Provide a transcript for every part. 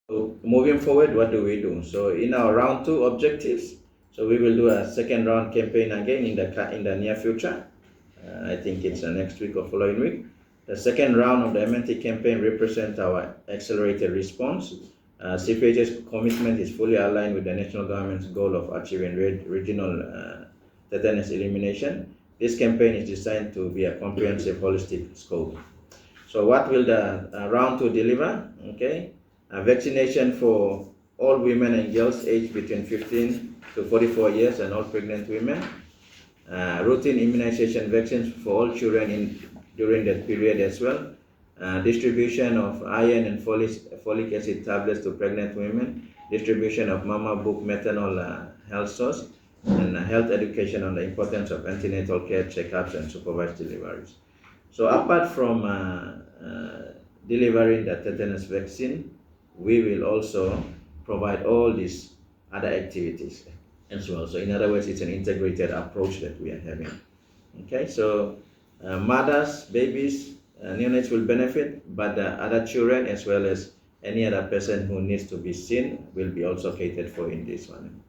So moving forward, what do we do? So in our round 2 objectives, so we will do a second round campaign again in the near future. I think it's next week or following week. The second round of the MNT campaign represents our accelerated response. CPH's commitment is fully aligned with the national government's goal of achieving regional tetanus elimination. This campaign is designed to be a comprehensive, holistic scope. So what will the round 2 deliver? Okay, vaccination for all women and girls aged between 15 to 44 years and all pregnant women. Routine immunization vaccines for all children during that period as well. Distribution of iron and folic acid tablets to pregnant women. Distribution of Mama Book methanol health source, and health education on the importance of antenatal care, checkups, and supervised deliveries. So apart from delivering the tetanus vaccine, we will also provide all these other activities as well. So in other words, it's an integrated approach that we are having. Okay, so mothers, babies, neonates will benefit, but the other children as well as any other person who needs to be seen will be also catered for in this one.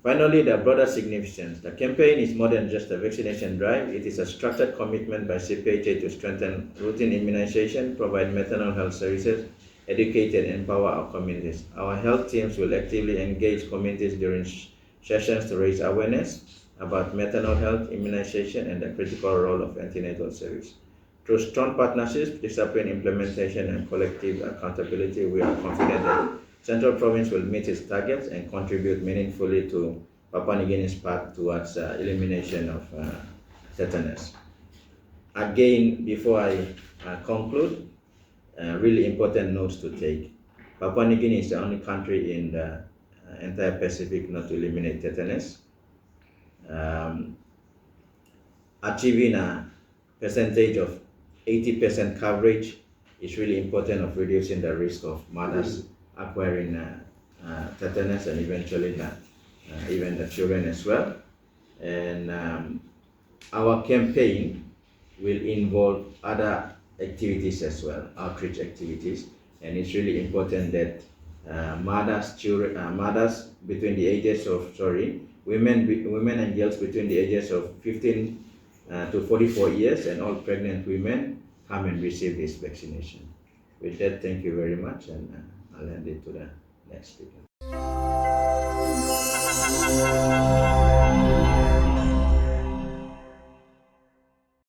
Finally, the broader significance. The campaign is more than just a vaccination drive. It is a structured commitment by CPHA to strengthen routine immunization, provide maternal health services, educate and empower our communities. Our health teams will actively engage communities during sessions to raise awareness about maternal health, immunization, and the critical role of antenatal service. Through strong partnerships, discipline implementation, and collective accountability, we are confident that Central Province will meet its targets and contribute meaningfully to Papua New Guinea's path towards elimination of tetanus. Again, before I conclude, really important notes to take. Papua New Guinea is the only country in the entire Pacific not to eliminate tetanus. Achieving a percentage of 80% coverage is really important of reducing the risk of mothers acquiring tetanus and eventually even the children as well. And our campaign will involve other activities as well, outreach activities, and it's really important that mothers between the ages of women and girls between the ages of 15 to 44 years and all pregnant women come and receive this vaccination. With that, thank you very much, and I'll hand it to the next speaker.